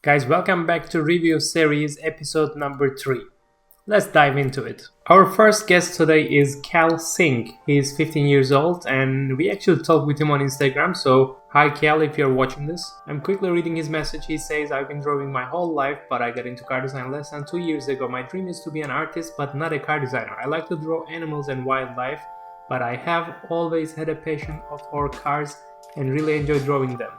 Guys, welcome back to review series episode number 3. Let's dive into it. Our first guest today is Cal Singh. He's 15 years old and we actually talked with him on Instagram, so hi Cal if you're watching this. I'm quickly reading his message. He says, I've been drawing my whole life, but I got into car design less than 2 years ago. My dream is to be an artist, but not a car designer. I like to draw animals and wildlife, but I have always had a passion for cars and really enjoy drawing them.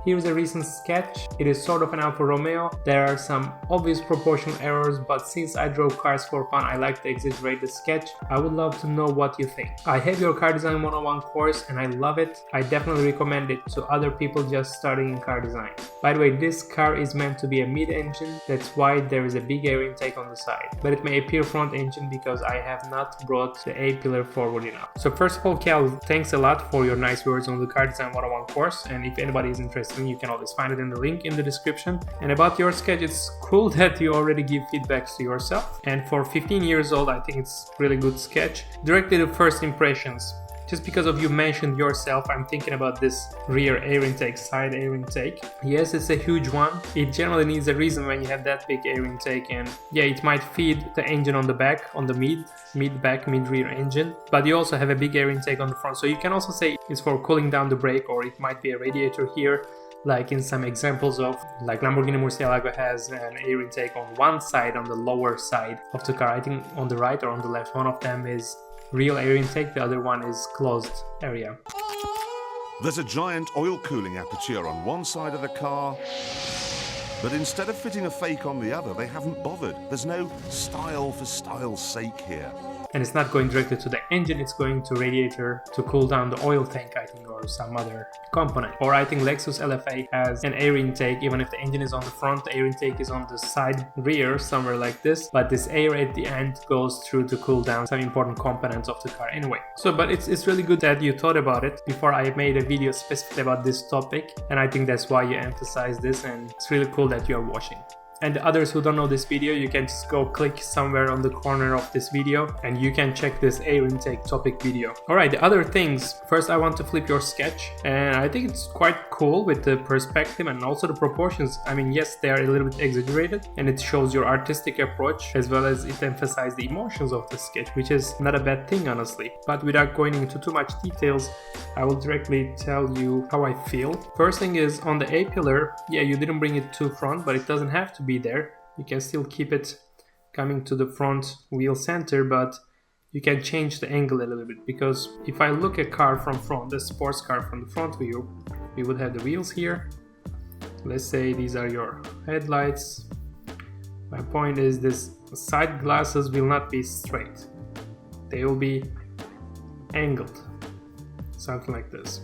Here's a recent sketch. It is sort of an Alfa Romeo. There are some obvious proportional errors, but since I draw cars for fun, I like to exaggerate the sketch. I would love to know what you think. I have your car design 101 course and I love it. I definitely recommend it to other people just starting in car design. By the way, this car is meant to be a mid-engine. That's why there is a big air intake on the side. But it may appear front engine because I have not brought the A-pillar forward enough. So first of all, Cal, thanks a lot for your nice words on the car design 101 course. And if anybody is interested, you can always find it in the link in the description. And about your sketch, it's cool that you already give feedbacks to yourself. And for 15 years old, I think it's really good sketch. Directly the first impressions. Just because of you mentioned yourself, I'm thinking about this rear air intake, side air intake. Yes, it's a huge one. It generally needs a reason when you have that big air intake, and yeah, it might feed the engine on the back, on the mid-back, mid-rear engine. But you also have a big air intake on the front, so you can also say it's for cooling down the brake, or it might be a radiator here, like in some examples of, like Lamborghini Murcielago has an air intake on one side, on the lower side of the car. I think on the right or on the left, one of them is real air intake, the other one is closed area. There's a giant oil cooling aperture on one side of the car, but instead of fitting a fake on the other, they haven't bothered. There's no style for style's sake here. And it's not going directly to the engine, it's going to radiator to cool down the oil tank, I think, or some other component. Or I think Lexus LFA has an air intake, even if the engine is on the front, the air intake is on the side rear, somewhere like this. But this air at the end goes through to cool down some important components of the car anyway. So, but it's really good that you thought about it before I made a video specifically about this topic. And I think that's why you emphasize this, and it's really cool that you are watching. And the others who don't know this video, you can just go click somewhere on the corner of this video and you can check this air intake topic video. Alright, the other things. First, I want to flip your sketch, and I think it's quite cool with the perspective and also the proportions. I mean, yes, they are a little bit exaggerated and it shows your artistic approach as well as it emphasizes the emotions of the sketch, which is not a bad thing, honestly. But without going into too much details, I will directly tell you how I feel. First thing is on the A-pillar, yeah, you didn't bring it to front, but it doesn't have to be there. You can still keep it coming to the front wheel center, but you can change the angle a little bit, because if I look at car from front, the sports car from the front view, we would have the wheels here. Let's say these are your headlights. My point is this side glasses will not be straight. They will be angled, something like this.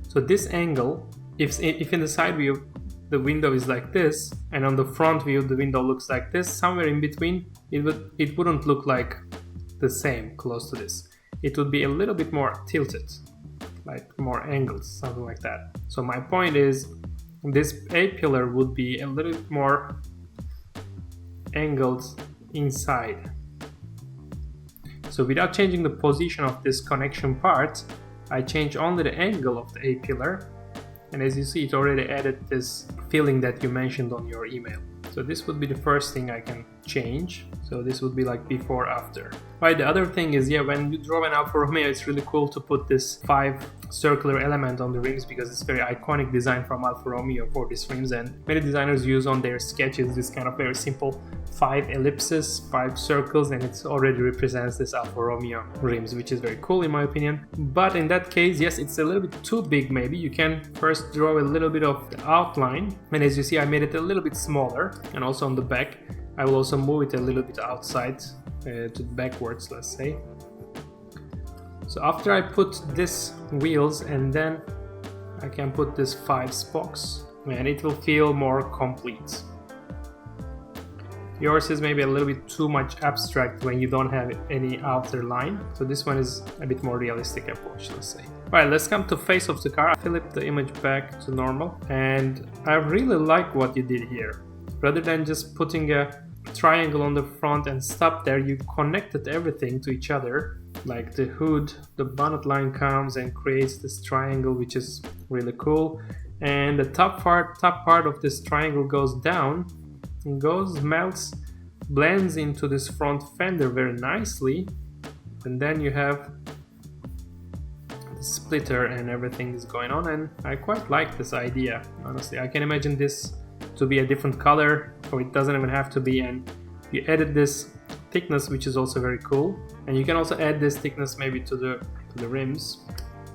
So this angle, if in the side view the window is like this, and on the front view the window looks like this, somewhere in between it wouldn't look like the same, close to this. It would be a little bit more tilted, like more angled, something like that. So my point is this A-pillar would be a little bit more angled inside. So without changing the position of this connection part, I change only the angle of the A-pillar. And as you see, it already added this feeling that you mentioned on your email. So this would be the first thing I can change. So this would be like before, after. Right, the other thing is, yeah, when you draw an Alfa Romeo, it's really cool to put this 5 circular element on the rims, because it's very iconic design from Alfa Romeo for these rims, and many designers use on their sketches this kind of very simple 5 ellipses, 5 circles, and it already represents this Alfa Romeo rims, which is very cool in my opinion. But in that case, yes, it's a little bit too big maybe. You can first draw a little bit of the outline, and as you see, I made it a little bit smaller, and also on the back I will also move it a little bit outside to backwards, let's say. So after I put this wheels, and then I can put this 5 spokes, and it will feel more complete. Yours is maybe a little bit too much abstract when you don't have any outer line. So this one is a bit more realistic approach, let's say. Alright, let's come to face of the car. I flip the image back to normal, and I really like what you did here. Rather than just putting a triangle on the front and stop there, you connected everything to each other, like the hood, the bonnet line comes and creates this triangle, which is really cool. and the top part of this triangle goes down and melts, blends into this front fender very nicely, and then you have the splitter and everything is going on, and I quite like this idea, honestly. I can imagine this to be a different color, or it doesn't even have to be, and you added this thickness, which is also very cool, and you can also add this thickness maybe to the rims,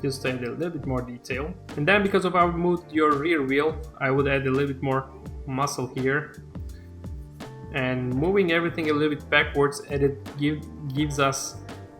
just to add a little bit more detail. And then because of how we moved your rear wheel, I would add a little bit more muscle here, and moving everything a little bit backwards gives us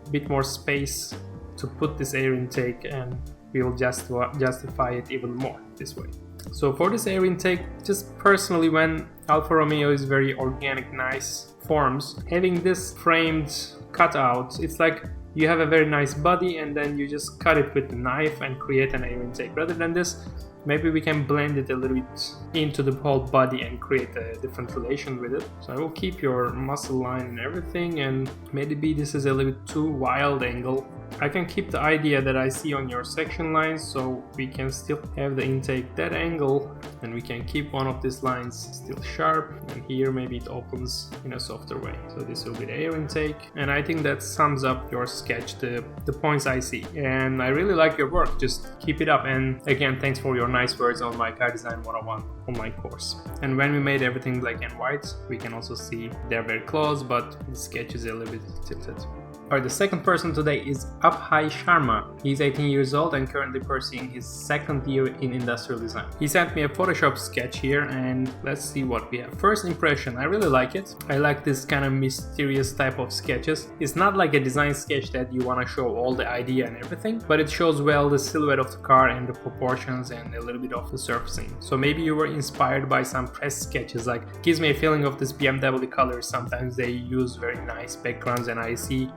a bit more space to put this air intake, and we will justify it even more this way. So for this air intake, just personally, when Alfa Romeo is very organic, nice forms, having this framed cutout, it's like you have a very nice body and then you just cut it with the knife and create an air intake. Rather than this, maybe we can blend it a little bit into the whole body and create a different relation with it. So I will keep your muscle line and everything, and maybe this is a little bit too wild angle. I can keep the idea that I see on your section lines, so we can still have the intake that angle, and we can keep one of these lines still sharp, and here maybe it opens in a softer way. So this will be the air intake, and I think that sums up your sketch, the points I see. And I really like your work, just keep it up. And again, thanks for your nice words on my Car Design 101 online course. And when we made everything black and white, we can also see they're very close, but the sketch is a little bit tilted. Alright, the second person today is Upadhyay Sharma. He's 18 years old and currently pursuing his second year in industrial design. He sent me a Photoshop sketch here, and let's see what we have. First impression, I really like it. I like this kind of mysterious type of sketches. It's not like a design sketch that you want to show all the idea and everything, but it shows well the silhouette of the car and the proportions and a little bit of the surfacing. So maybe you were inspired by some press sketches, like gives me a feeling of this BMW colors. Sometimes they use very nice backgrounds and I see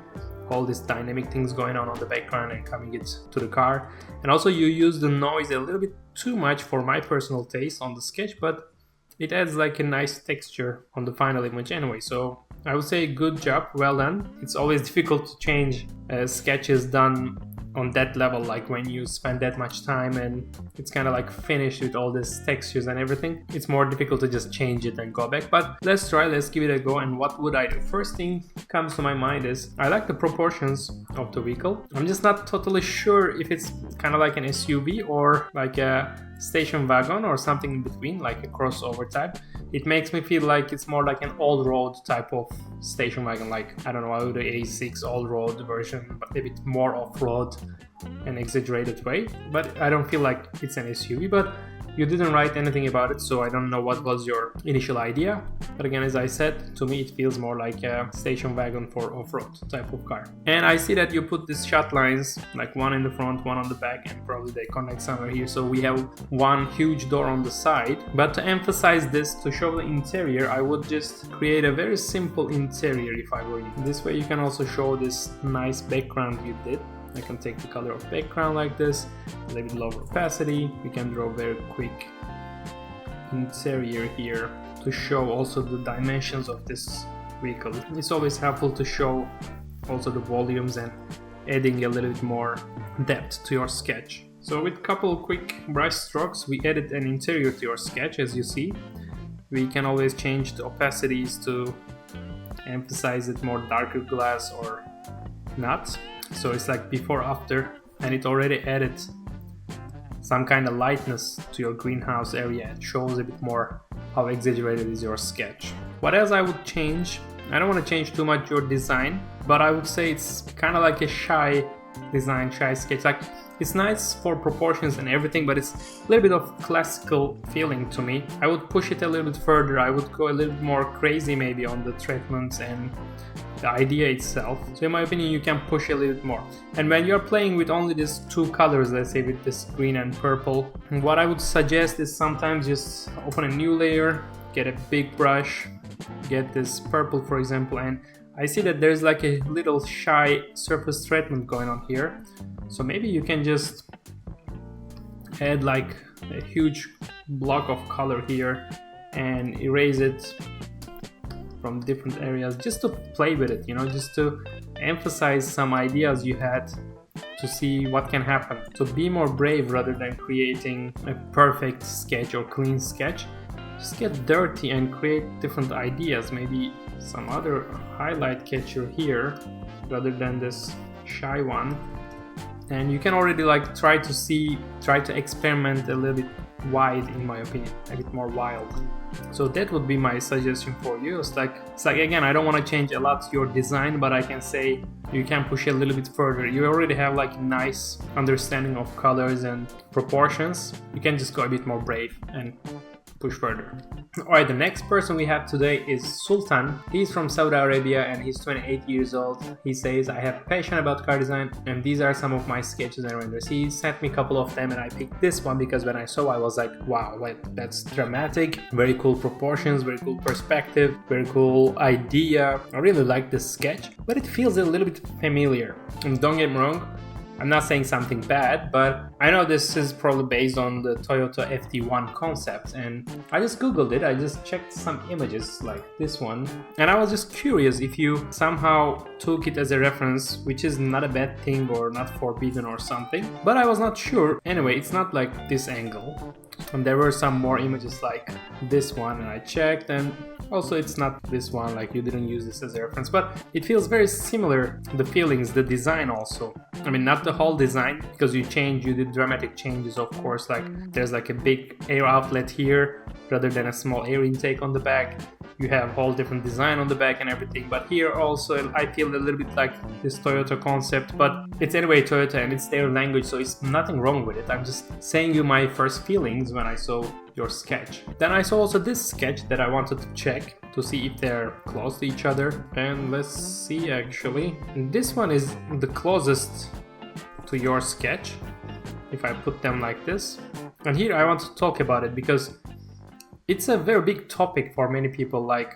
all these dynamic things going on the background and coming it to the car. And also you use the noise a little bit too much for my personal taste on the sketch, but it adds like a nice texture on the final image anyway. So I would say good job, well done. It's always difficult to change sketches done on that level, like when you spend that much time and it's kind of like finished with all these textures and everything. It's more difficult to just change it and go back, but let's give it a go. And what would I do? First thing comes to my mind is I like the proportions of the vehicle. I'm just not totally sure if it's kind of like an SUV or like a station wagon or something in between, like a crossover type. It makes me feel like it's more like an all-road type of station wagon, like, I don't know, Audi A6 all-road version, but a bit more off-road and exaggerated way. But I don't feel like it's an SUV, but you didn't write anything about it, so I don't know what was your initial idea. But again, as I said, to me it feels more like a station wagon for off-road type of car. And I see that you put these shot lines, like one in the front, one on the back, and probably they connect somewhere here. So we have one huge door on the side. But to emphasize this, to show the interior, I would just create a very simple interior if I were you. This way you can also show this nice background you did. I can take the color of background like this, a little bit lower opacity. We can draw very quick interior here to show also the dimensions of this vehicle. It's always helpful to show also the volumes and adding a little bit more depth to your sketch. So with a couple quick brush strokes, we added an interior to your sketch. As you see, we can always change the opacities to emphasize it more darker glass or not. So it's like before after, and it already added some kind of lightness to your greenhouse area and shows a bit more how exaggerated is your sketch. What else I would change? I don't want to change too much your design, but I would say it's kind of like a shy design, shy sketch. Like, it's nice for proportions and everything, but it's a little bit of classical feeling to me. I would push it a little bit further. I would go a little bit more crazy maybe on the treatments and the idea itself. So in my opinion, you can push a little bit more. And when you're playing with only these two colors, let's say with this green and purple, what I would suggest is sometimes just open a new layer, get a big brush, get this purple for example, and I see that there's like a little shy surface treatment going on here. So maybe you can just add like a huge block of color here and erase it from different areas just to play with it, you know, just to emphasize some ideas you had to see what can happen. So be more brave rather than creating a perfect sketch or clean sketch. Just get dirty and create different ideas, maybe some other highlight catcher here rather than this shy one. And you can already like try to experiment a little bit wide, in my opinion, a bit more wild. So that would be my suggestion for you. It's like again, I don't want to change a lot your design, but I can say you can push a little bit further. You already have like nice understanding of colors and proportions. You can just go a bit more brave and push further. Alright, the next person we have today is Sultan. He's from Saudi Arabia and he's 28 years old. He says, I have passion about car design and these are some of my sketches and renders. He sent me a couple of them and I picked this one because when I saw, I was like, wow, that's dramatic, very cool proportions, very cool perspective, very cool idea. I really like this sketch, but it feels a little bit familiar. And don't get me wrong, I'm not saying something bad, but I know this is probably based on the Toyota FT1 concept, and I just googled it. I just checked some images like this one, and I was just curious if you somehow took it as a reference, which is not a bad thing or not forbidden or something, but I was not sure. Anyway, it's not like this angle, and there were some more images like this one, and I checked, and also it's not this one, like you didn't use this as a reference, but it feels very similar, the feelings, the design also. I mean, not the whole design, because you did dramatic changes, of course, like there's like a big air outlet here rather than a small air intake on the back. You have whole different design on the back and everything, but here also I feel a little bit like this Toyota concept, but it's anyway Toyota and it's their language, so it's nothing wrong with it. I'm just saying you my first feelings when I saw your sketch. Then I saw also this sketch that I wanted to check to see if they're close to each other, and let's see actually. And this one is the closest to your sketch if I put them like this. And here I want to talk about it because it's a very big topic for many people, like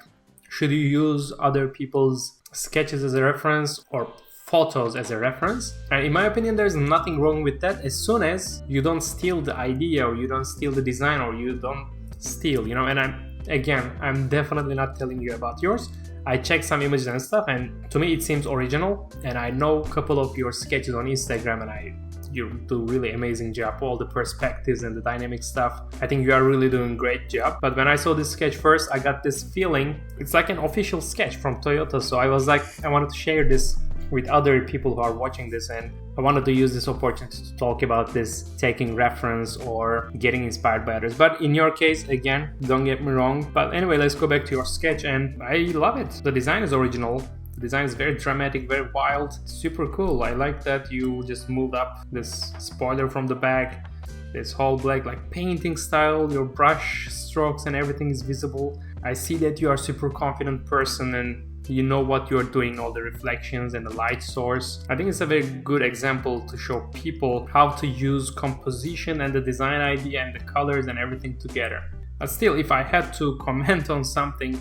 should you use other people's sketches as a reference or photos as a reference? And in my opinion, there's nothing wrong with that as soon as you don't steal the idea or you don't steal the design or you don't steal, and I'm definitely not telling you about yours. I checked some images and stuff and to me it seems original, and I know a couple of your sketches on Instagram and you do really amazing job, all the perspectives and the dynamic stuff. I think you are really doing great job. But when I saw this sketch first, I got this feeling it's like an official sketch from Toyota, so I was like, I wanted to share this with other people who are watching this, and I wanted to use this opportunity to talk about this, taking reference or getting inspired by others. But in your case, again, don't get me wrong. But anyway, let's go back to your sketch, and I love it. The design is original. The design is very dramatic, very wild, super cool. I like that you just moved up this spoiler from the back, this whole black like painting style, your brush strokes and everything is visible. I see that you are a super confident person and you know what you're doing, all the reflections and the light source. I think it's a very good example to show people how to use composition and the design idea and the colors and everything together. But still, if I had to comment on something,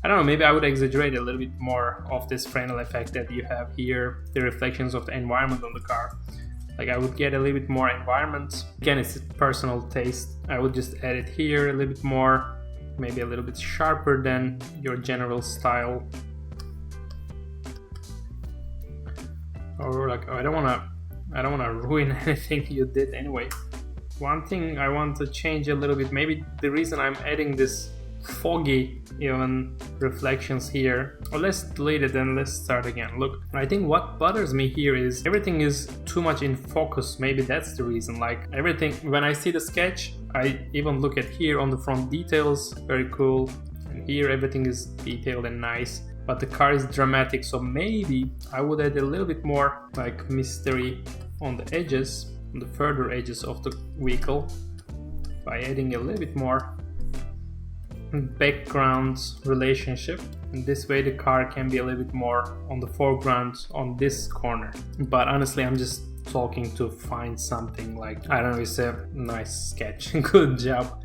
I don't know, maybe I would exaggerate a little bit more of this Fresnel effect that you have here, the reflections of the environment on the car. Like I would get a little bit more environment. Again, it's a personal taste. I would just add it here a little bit more, maybe a little bit sharper than your general style. Or like, I don't wanna ruin anything you did anyway. One thing I want to change a little bit, maybe the reason I'm adding this foggy even reflections here, or let's delete it and let's start again. Look, I think what bothers me here is everything is too much in focus. Maybe that's the reason. Like everything, when I see the sketch, I even look at here on the front details, very cool, and here everything is detailed and nice, but the car is dramatic, so maybe I would add a little bit more like mystery on the edges, on the further edges of the vehicle, by adding a little bit more background relationship, and this way the car can be a little bit more on the foreground on this corner. But honestly, I'm just talking to find something, like I don't know, it's a nice sketch. Good job.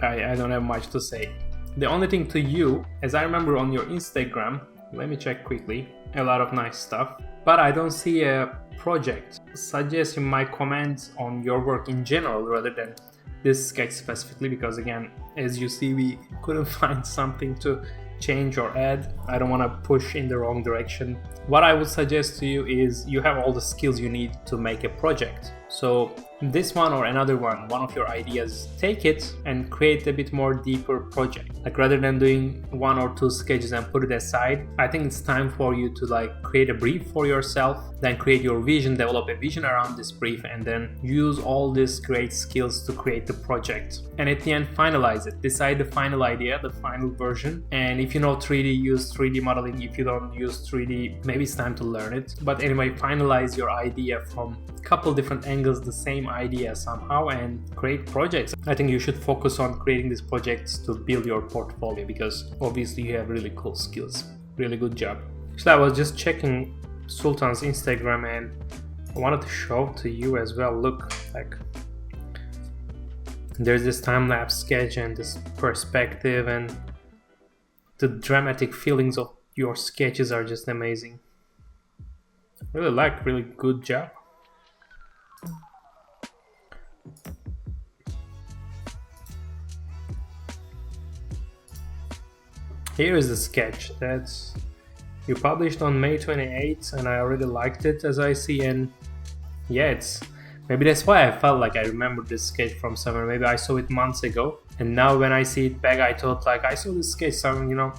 I don't have much to say. The only thing to you, as I remember on your Instagram, let me check quickly, a lot of nice stuff, but I don't see a project. Suggest my comments on your work in general rather than this sketch specifically, because again, as you see, we couldn't find something to change or add. I don't want to push in the wrong direction. What I would suggest to you is you have all the skills you need to make a project. So this one or another one of your ideas, take it and create a bit more deeper project. Like rather than doing 1 or 2 sketches and put it aside, I think it's time for you to like create a brief for yourself, then create your vision, develop a vision around this brief, and then use all these great skills to create the project. And at the end, finalize it. Decide the final idea, the final version. And if you know 3D, use 3D modeling. If you don't use 3D, maybe it's time to learn it. But anyway, finalize your idea from a couple different angles, the same idea somehow, and create projects. I think you should focus on creating these projects to build your portfolio, because obviously you have really cool skills. Really good job. So I was just checking Sultan's Instagram and I wanted to show to you as well. Look, like there's this time-lapse sketch and this perspective, and the dramatic feelings of your sketches are just amazing. Really good job. Here is the sketch that you published on May 28th, and I already liked it, as I see. And yeah, it's maybe that's why I felt like I remembered this sketch from somewhere. Maybe I saw it months ago, and now when I see it back, I thought like I saw this sketch somewhere, you know.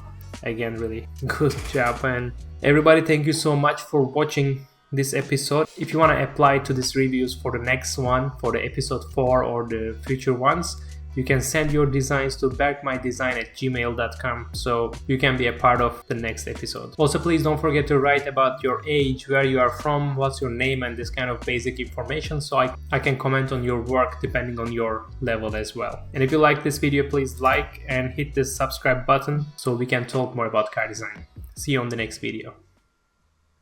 Again, really good job. And everybody, thank you so much for watching this episode. If you want to apply to these reviews for the next one, for the episode 4 or the future ones, you can send your designs to berkmydesign@gmail.com so you can be a part of the next episode. Also, please don't forget to write about your age, where you are from, what's your name, and this kind of basic information, so I can comment on your work depending on your level as well. And if you like this video, please like and hit the subscribe button so we can talk more about car design. See you on the next video.